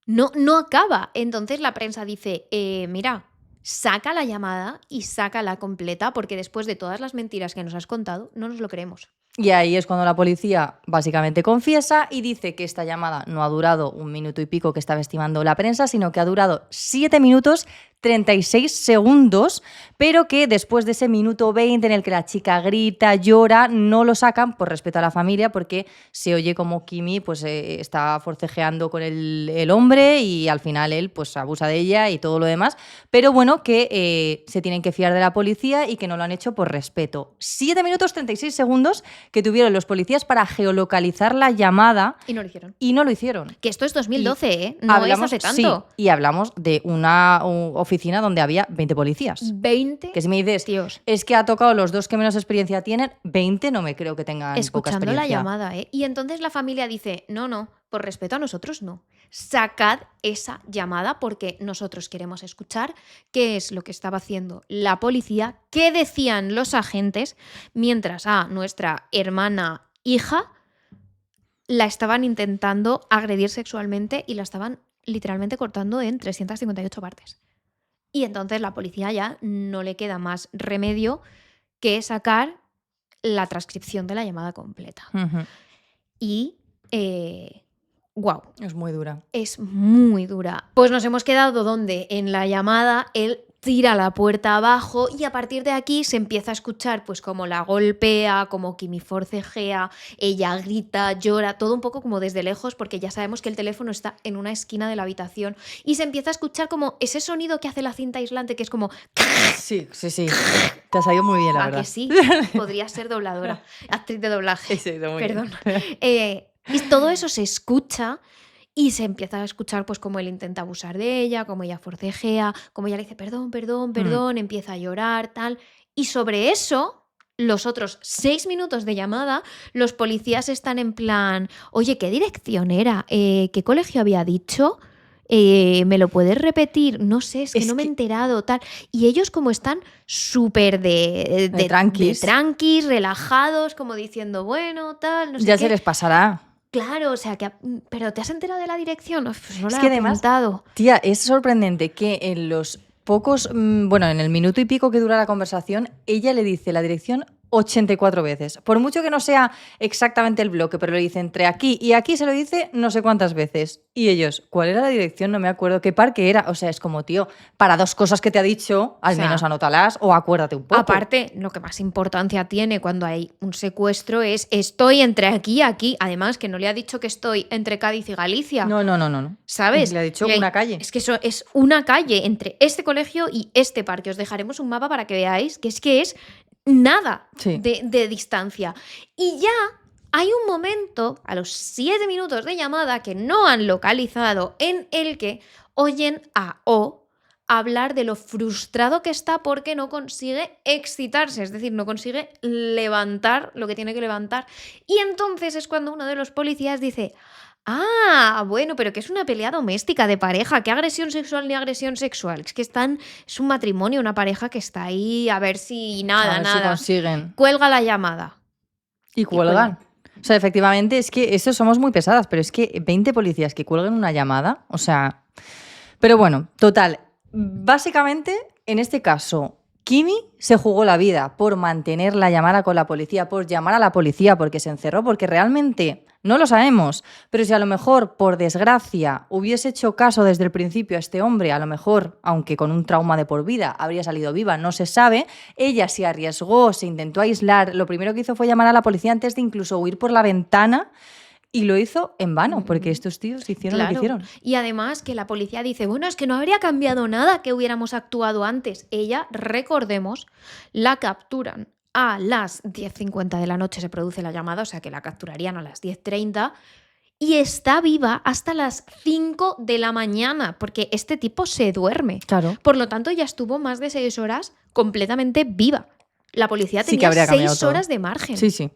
No acaba. Entonces la prensa dice, mira, saca la llamada y sácala completa porque después de todas las mentiras que nos has contado, no nos lo creemos. Y ahí es cuando la policía básicamente confiesa y dice que esta llamada no ha durado 1 minuto y pico que estaba estimando la prensa, sino que ha durado 7 minutos 36 segundos, pero que después de ese minuto 20 en el que la chica grita, llora, no lo sacan por respeto a la familia, porque se oye como Kimi pues, está forcejeando con el hombre y al final él pues, abusa de ella y todo lo demás. Pero bueno, que se tienen que fiar de la policía y que no lo han hecho por respeto. 7 minutos 36 segundos que tuvieron los policías para geolocalizar la llamada. Y no lo hicieron. Y no lo hicieron. Que esto es 2012, ¿eh? No es hace tanto. Sí, y hablamos de una oficina donde había 20 policías. 20. Que si me dices, tíos. Es que ha tocado los dos que menos experiencia tienen, 20 no me creo que tengan poca Escuchando experiencia. la llamada, ¿eh? Y entonces la familia dice, no, por respeto a nosotros no. Sacad esa llamada porque nosotros queremos escuchar qué es lo que estaba haciendo la policía, qué decían los agentes, mientras a nuestra hermana hija la estaban intentando agredir sexualmente y la estaban literalmente cortando en 358 partes. Y entonces la policía ya no le queda más remedio que sacar la transcripción de la llamada completa. Y, wow. Es muy dura. Es muy dura. Pues nos hemos quedado donde en la llamada él tira la puerta abajo y a partir de aquí se empieza a escuchar pues como la golpea, como Kimi forcejea, ella grita, llora, todo un poco como desde lejos porque ya sabemos que el teléfono está en una esquina de la habitación y se empieza a escuchar como ese sonido que hace la cinta aislante que es como... Sí. Te ha salido muy bien, la verdad. Que sí? Podría ser dobladora, actriz de doblaje. Sí, muy Perdón. bien. Y todo eso se escucha y se empieza a escuchar pues como él intenta abusar de ella, como ella forcejea, como ella le dice perdón, empieza a llorar, tal. Y sobre eso, los otros 6 minutos de llamada, los policías están en plan, oye, ¿qué dirección era? ¿Qué colegio había dicho? ¿Me lo puedes repetir? No sé, es que no me he enterado, tal. Y ellos como están súper de tranquis, relajados, como diciendo, bueno, tal, no sé ya qué. se les pasará. Claro, o sea, ¿pero te has enterado de la dirección? Pues no es la que he además, apuntado. Tía, es sorprendente que en los pocos, en el minuto y pico que dura la conversación, ella le dice la dirección 84 veces. Por mucho que no sea exactamente el bloque, pero le dice entre aquí y aquí, se lo dice no sé cuántas veces. Y ellos, ¿cuál era la dirección? No me acuerdo. ¿Qué parque era? O sea, es como, tío, para 2 cosas que te ha dicho, al menos anótalas o acuérdate un poco. Aparte, lo que más importancia tiene cuando hay un secuestro es estoy entre aquí y aquí. Además, que no le ha dicho que estoy entre Cádiz y Galicia. No. ¿Sabes? Le ha dicho una calle. Es que eso es una calle entre este colegio y este parque. Os dejaremos un mapa para que veáis que es nada de distancia. Y ya hay un momento, a los 7 minutos de llamada que no han localizado, en el que oyen a O hablar de lo frustrado que está porque no consigue excitarse, es decir, no consigue levantar lo que tiene que levantar. Y entonces es cuando uno de los policías dice... bueno, pero que es una pelea doméstica de pareja. ¿Qué agresión sexual ni agresión sexual? Es que es un matrimonio, una pareja que está ahí a ver si nada. Si consiguen. Cuelga la llamada. Y cuelgan. O sea, efectivamente, es que eso somos muy pesadas, pero es que 20 policías que cuelguen una llamada, o sea... Pero bueno, total. Básicamente, en este caso... Kimi se jugó la vida por mantener la llamada con la policía, por llamar a la policía, porque se encerró, porque realmente no lo sabemos. Pero si a lo mejor, por desgracia, hubiese hecho caso desde el principio a este hombre, a lo mejor, aunque con un trauma de por vida, habría salido viva, no se sabe. Ella se arriesgó, se intentó aislar. Lo primero que hizo fue llamar a la policía antes de incluso huir por la ventana. Y lo hizo en vano, porque estos tíos hicieron lo que hicieron. Y además que la policía dice, bueno, es que no habría cambiado nada que hubiéramos actuado antes. Ella, recordemos, la capturan a las 10:50 de la noche, se produce la llamada, o sea que la capturarían a las 10:30 y está viva hasta las 5 de la mañana, porque este tipo se duerme. Claro. Por lo tanto, ya estuvo más de 6 horas completamente viva. La policía Sí que tenía habría cambiado 6 todo. horas de margen. Sí,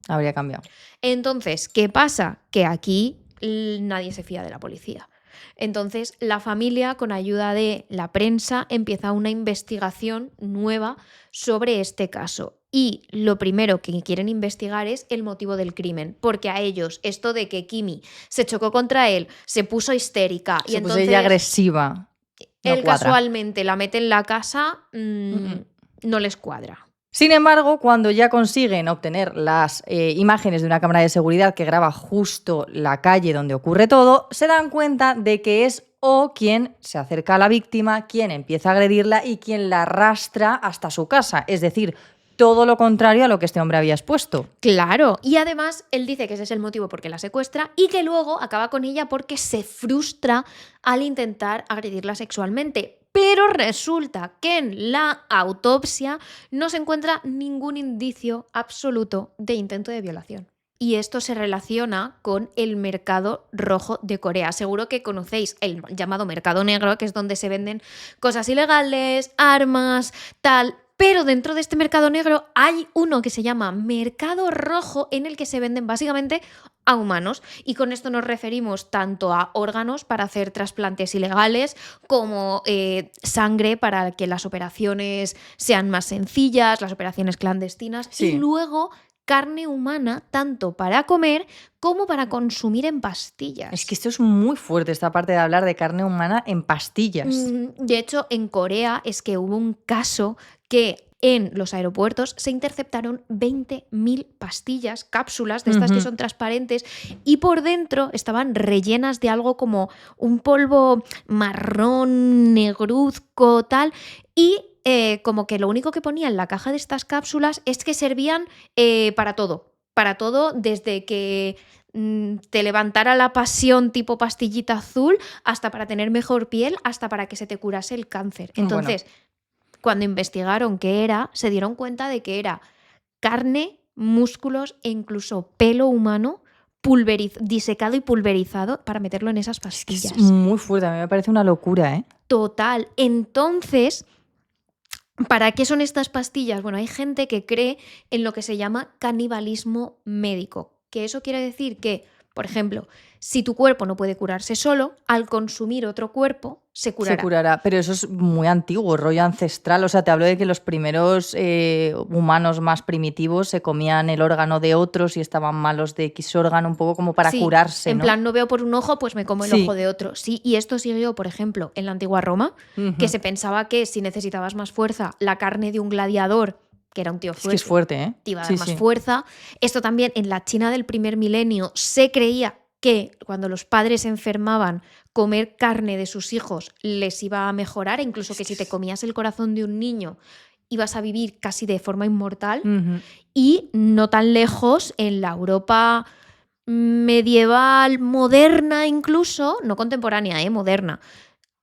habría cambiado. Entonces, ¿qué pasa? Que aquí nadie se fía de la policía. Entonces, la familia, con ayuda de la prensa, empieza una investigación nueva sobre este caso. Y lo primero que quieren investigar es el motivo del crimen, porque a ellos esto de que Kimi se chocó contra él, se puso histérica y Se puso entonces ella agresiva. él cuadra. casualmente la mete en la casa, no les cuadra. Sin embargo, cuando ya consiguen obtener las imágenes de una cámara de seguridad que graba justo la calle donde ocurre todo, se dan cuenta de que es O quien se acerca a la víctima, quien empieza a agredirla y quien la arrastra hasta su casa. Es decir, todo lo contrario a lo que este hombre había expuesto. Claro, y además él dice que ese es el motivo por qué la secuestra y que luego acaba con ella porque se frustra al intentar agredirla sexualmente. Pero resulta que en la autopsia no se encuentra ningún indicio absoluto de intento de violación. Y esto se relaciona con el mercado rojo de Corea. Seguro que conocéis el llamado mercado negro, que es donde se venden cosas ilegales, armas, tal. Pero dentro de este mercado negro hay uno que se llama mercado rojo, en el que se venden básicamente a humanos. Y con esto nos referimos tanto a órganos para hacer trasplantes ilegales, como sangre para que las operaciones sean más sencillas, las operaciones clandestinas. Sí. Y luego carne humana, tanto para comer como para consumir en pastillas. Es que esto es muy fuerte, esta parte de hablar de carne humana en pastillas. De hecho, en Corea es que hubo un caso que en los aeropuertos se interceptaron 20.000 pastillas, cápsulas de estas que son transparentes, y por dentro estaban rellenas de algo como un polvo marrón, negruzco, tal, y como que lo único que ponía en la caja de estas cápsulas es que servían para todo, desde que te levantara la pasión tipo pastillita azul, hasta para tener mejor piel, hasta para que se te curase el cáncer. Entonces, cuando investigaron qué era, se dieron cuenta de que era carne, músculos e incluso pelo humano disecado y pulverizado para meterlo en esas pastillas. Es muy fuerte, a mí me parece una locura, ¿eh? Total. Entonces, ¿para qué son estas pastillas? Bueno, hay gente que cree en lo que se llama canibalismo médico, que eso quiere decir que, por ejemplo, si tu cuerpo no puede curarse solo, al consumir otro cuerpo se curará. Se curará, pero eso es muy antiguo, rollo ancestral. O sea, te hablo de que los primeros humanos más primitivos se comían el órgano de otros y estaban malos de X órgano, un poco como para curarse, en ¿no? plan, no veo por un ojo, pues me como el ojo de otro. Sí, y esto siguió, por ejemplo, en la antigua Roma, que se pensaba que si necesitabas más fuerza, la carne de un gladiador, que era un tío fuerte, es que es fuerte, ¿eh? Te iba a dar más fuerza. Esto también en la China del primer milenio se creía que cuando los padres se enfermaban, comer carne de sus hijos les iba a mejorar, incluso que si te comías el corazón de un niño ibas a vivir casi de forma inmortal. Y no tan lejos, en la Europa medieval, moderna incluso, no contemporánea, moderna,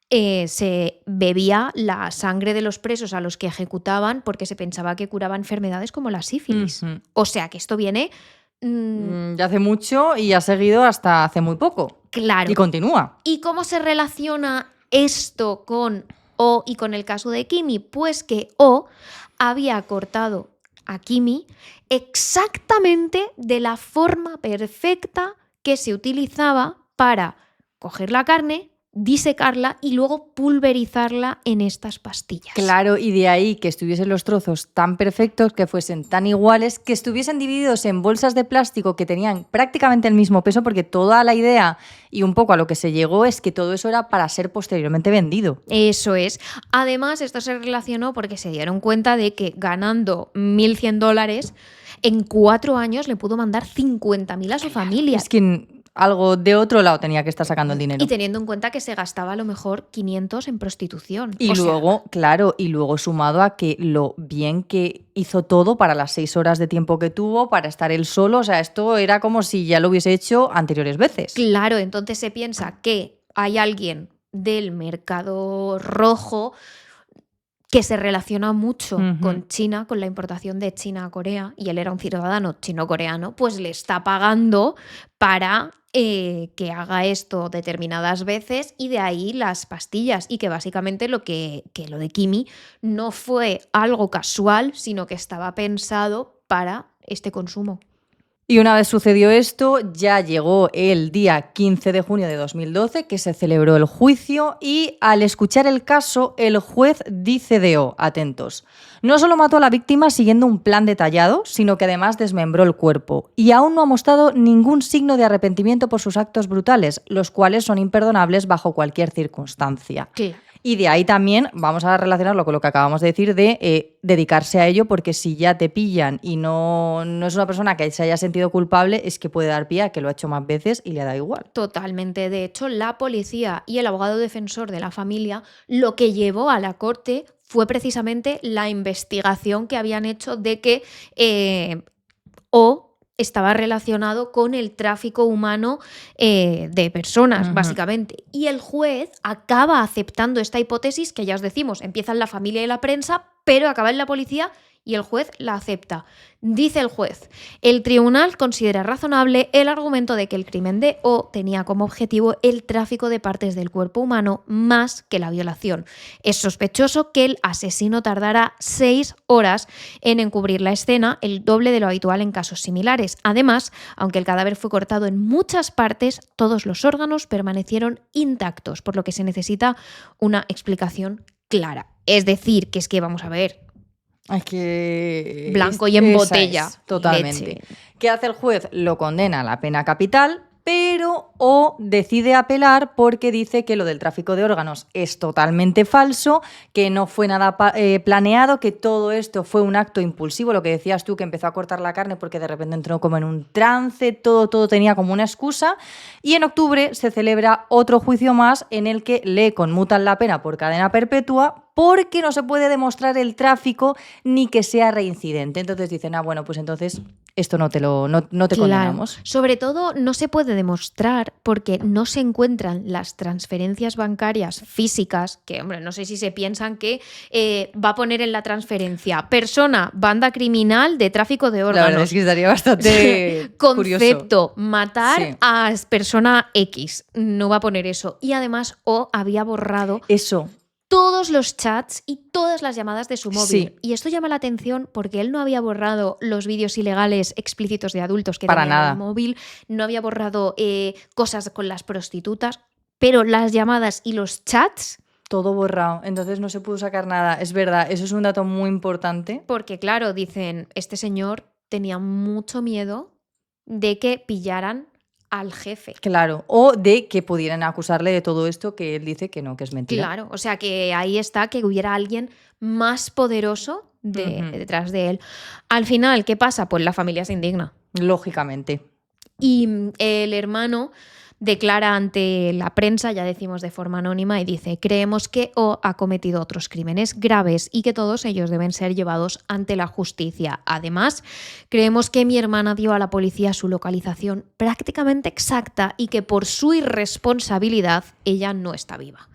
se bebía la sangre de los presos a los que ejecutaban porque se pensaba que curaba enfermedades como la sífilis. O sea que esto viene ya hace mucho y ha seguido hasta hace muy poco. Claro. Y continúa. ¿Y cómo se relaciona esto con O y con el caso de Kimi? Pues que O había cortado a Kimi exactamente de la forma perfecta que se utilizaba para coger la carne, disecarla y luego pulverizarla en estas pastillas. Claro, y de ahí que estuviesen los trozos tan perfectos, que fuesen tan iguales, que estuviesen divididos en bolsas de plástico que tenían prácticamente el mismo peso, porque toda la idea y un poco a lo que se llegó es que todo eso era para ser posteriormente vendido. Eso es. Además, esto se relacionó porque se dieron cuenta de que ganando $1.100, en 4 años le pudo mandar 50.000 a su familia. Es que algo de otro lado tenía que estar sacando el dinero. Y teniendo en cuenta que se gastaba a lo mejor 500 en prostitución. Y luego, claro, y luego sumado a que lo bien que hizo todo para las 6 horas de tiempo que tuvo, para estar él solo, o sea, esto era como si ya lo hubiese hecho anteriores veces. Claro, entonces se piensa que hay alguien del mercado rojo que se relaciona mucho con China, con la importación de China a Corea, y él era un ciudadano chino-coreano, pues le está pagando para que haga esto determinadas veces, y de ahí las pastillas, y que básicamente lo de Kimi no fue algo casual, sino que estaba pensado para este consumo. Y una vez sucedió esto, ya llegó el día 15 de junio de 2012, que se celebró el juicio, y al escuchar el caso, el juez dice atentos, no solo mató a la víctima siguiendo un plan detallado, sino que además desmembró el cuerpo, y aún no ha mostrado ningún signo de arrepentimiento por sus actos brutales, los cuales son imperdonables bajo cualquier circunstancia. Claro. Y de ahí también vamos a relacionarlo con lo que acabamos de decir de dedicarse a ello, porque si ya te pillan y no es una persona que se haya sentido culpable, es que puede dar pie a que lo ha hecho más veces y le da igual. Totalmente. De hecho, la policía y el abogado defensor de la familia lo que llevó a la corte fue precisamente la investigación que habían hecho de que estaba relacionado con el tráfico humano de personas, básicamente. Y el juez acaba aceptando esta hipótesis, que ya os decimos, empieza en la familia y la prensa, pero acaba en la policía, y el juez la acepta. Dice el juez, el tribunal considera razonable el argumento de que el crimen de O tenía como objetivo el tráfico de partes del cuerpo humano más que la violación. Es sospechoso que el asesino tardara 6 horas en encubrir la escena, el doble de lo habitual en casos similares. Además, aunque el cadáver fue cortado en muchas partes, todos los órganos permanecieron intactos, por lo que se necesita una explicación clara. Es decir, que es que vamos a ver, es que blanco y en botella. Totalmente. Leche. ¿Qué hace el juez? Lo condena a la pena capital, pero O decide apelar porque dice que lo del tráfico de órganos es totalmente falso, que no fue nada planeado, que todo esto fue un acto impulsivo, lo que decías tú, que empezó a cortar la carne porque de repente entró como en un trance, todo tenía como una excusa. Y en octubre se celebra otro juicio más en el que le conmutan la pena por cadena perpetua porque no se puede demostrar el tráfico ni que sea reincidente. Entonces dicen, bueno, pues entonces esto no te condenamos. Sobre todo no se puede demostrar porque no se encuentran las transferencias bancarias físicas, que, hombre, no sé si se piensan que va a poner en la transferencia persona, banda criminal de tráfico de órganos. La verdad es que estaría bastante concepto, curioso. matar a persona X. No va a poner eso. Y además O había borrado eso. Todos los chats y todas las llamadas de su móvil. Sí. Y esto llama la atención porque él no había borrado los vídeos ilegales explícitos de adultos que para tenía nada en el móvil, no había borrado cosas con las prostitutas, pero las llamadas y los chats... Todo borrado, entonces no se pudo sacar nada. Es verdad, eso es un dato muy importante. Porque claro, dicen, este señor tenía mucho miedo de que pillaran al jefe. Claro, o de que pudieran acusarle de todo esto que él dice que no, que es mentira. Claro, o sea que ahí está, que hubiera alguien más poderoso detrás de él. Al final, ¿qué pasa? Pues la familia se indigna. Lógicamente. Y el hermano declara ante la prensa, ya decimos de forma anónima, y dice: creemos que O ha cometido otros crímenes graves y que todos ellos deben ser llevados ante la justicia. Además, creemos que mi hermana dio a la policía su localización prácticamente exacta y que por su irresponsabilidad ella no está viva.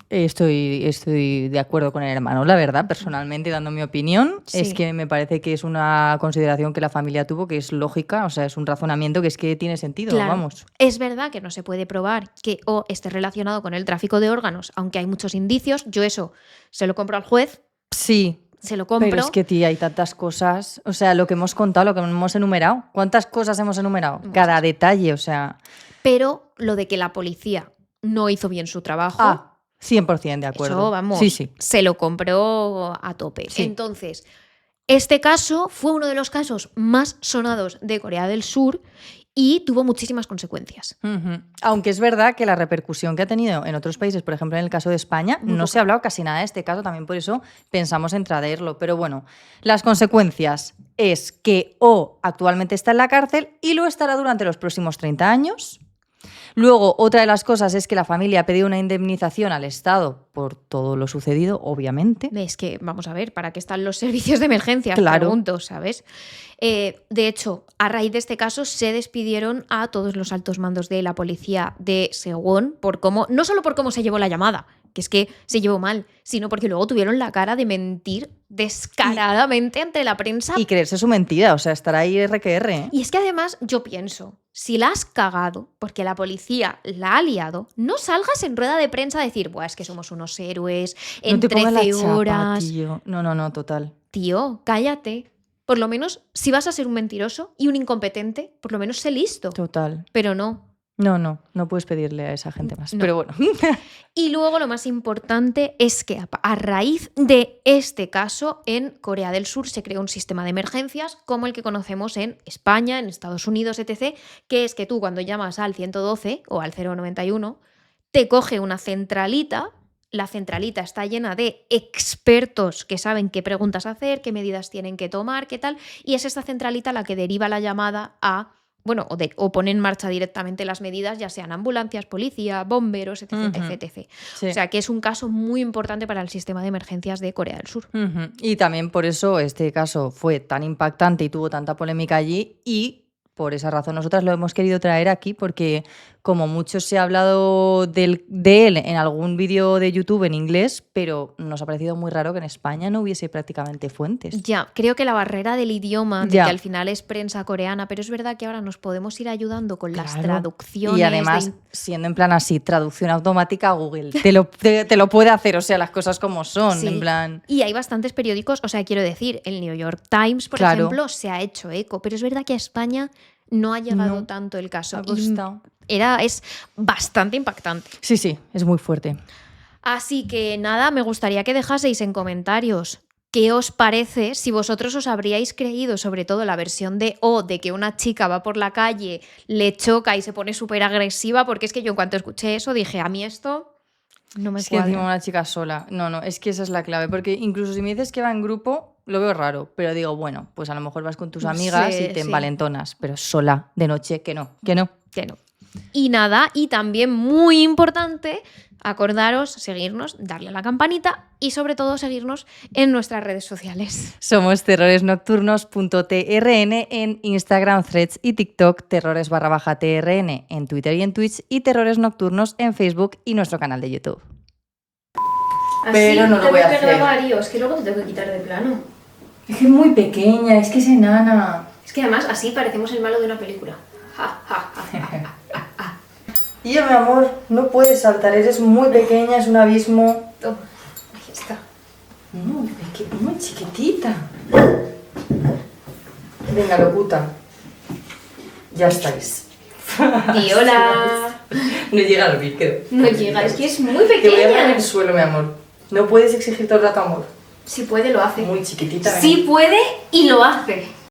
Estoy de acuerdo con el hermano, la verdad, personalmente, dando mi opinión. Sí. Es que me parece que es una consideración que la familia tuvo, que es lógica, o sea, es un razonamiento que es que tiene sentido, Claro. vamos. Es verdad que no se puede probar que O esté relacionado con el tráfico de órganos, aunque hay muchos indicios. Yo eso se lo compro al juez. Sí. Se lo compro. Pero es que, tía, hay tantas cosas. O sea, lo que hemos contado, lo que hemos enumerado. ¿Cuántas cosas hemos enumerado? Muchas. Cada detalle, o sea... Pero lo de que la policía no hizo bien su trabajo... 100% de acuerdo. Eso, vamos, sí. se lo compró a tope. Sí. Entonces, este caso fue uno de los casos más sonados de Corea del Sur y tuvo muchísimas consecuencias. Aunque es verdad que la repercusión que ha tenido en otros países, por ejemplo en el caso de España, no se ha hablado casi nada de este caso, también por eso pensamos en traerlo. Pero bueno, las consecuencias es que O actualmente está en la cárcel y lo estará durante los próximos 30 años. Luego, otra de las cosas es que la familia ha pedido una indemnización al Estado por todo lo sucedido, obviamente. Es que, vamos a ver, ¿para qué están los servicios de emergencia? Claro. Pregunto, ¿sabes? De hecho, a raíz de este caso se despidieron a todos los altos mandos de la policía de Segón no solo por cómo se llevó la llamada, que es que se llevó mal, sino porque luego tuvieron la cara de mentir descaradamente ante la prensa. Y creerse su mentira, o sea, estar ahí RQR. ¿eh? Y es que además yo pienso, si la has cagado porque la policía la ha liado, no salgas en rueda de prensa a decir, buah, es que somos unos héroes, en no te 13 pongas la chapa, horas. Tío. No, total. Tío, cállate. Por lo menos, si vas a ser un mentiroso y un incompetente, por lo menos sé listo. Total. Pero no. No puedes pedirle a esa gente más. No. Pero bueno. Y luego lo más importante es que a raíz de este caso, en Corea del Sur se creó un sistema de emergencias como el que conocemos en España, en Estados Unidos, etc., que es que tú cuando llamas al 112 o al 091, te coge una centralita. La centralita está llena de expertos que saben qué preguntas hacer, qué medidas tienen que tomar, qué tal, y es esta centralita la que deriva la llamada a... o pone en marcha directamente las medidas, ya sean ambulancias, policía, bomberos, etc. etc. Sí. O sea, que es un caso muy importante para el sistema de emergencias de Corea del Sur. Y también por eso este caso fue tan impactante y tuvo tanta polémica allí, y por esa razón nosotras lo hemos querido traer aquí, porque como mucho se ha hablado de él en algún vídeo de YouTube en inglés, pero nos ha parecido muy raro que en España no hubiese prácticamente fuentes. Ya, creo que la barrera del idioma, de Ya. que al final es prensa coreana, pero es verdad que ahora nos podemos ir ayudando con las traducciones. Y además, siendo en plan así, traducción automática, Google te lo puede hacer, o sea, las cosas como son, Sí. en plan... Y hay bastantes periódicos, o sea, quiero decir, el New York Times, por Claro. ejemplo, se ha hecho eco, pero es verdad que a España no ha llegado No, tanto el caso. ha costado. Es bastante impactante. Sí, es muy fuerte. Así que nada, me gustaría que dejaseis en comentarios qué os parece, si vosotros os habríais creído, sobre todo la versión de que una chica va por la calle, le choca y se pone súper agresiva, porque es que yo en cuanto escuché eso dije, a mí esto no me Es que cuadra. encima una chica sola. No, es que esa es la clave. Porque incluso si me dices que va en grupo, lo veo raro. Pero digo, bueno, pues a lo mejor vas con tus amigas Sí, y te sí. envalentonas. Pero sola, de noche, que no. Que no. Y nada, y también muy importante, acordaros, seguirnos, darle a la campanita y sobre todo seguirnos en nuestras redes sociales. Somos terroresnocturnos.trn en Instagram, Threads y TikTok, terrores_trn en Twitter y en Twitch, y Terrores Nocturnos en Facebook y nuestro canal de YouTube. Pero no lo voy a hacer. Es que luego te tengo que quitar de plano. Es que es muy pequeña, es que es enana. Es que además así parecemos el malo de una película. Y mi amor, no puedes saltar, eres muy pequeña, es un abismo. Toma, ahí está. Muy chiquitita. Venga, locuta. Ya estáis. Y hola. No llega al micro. No llega, es que es muy Te voy a dar en pequeña. el suelo, mi amor. No puedes exigir todo el rato amor. Si puede, lo hace. Muy chiquitita. Si puede y lo hace.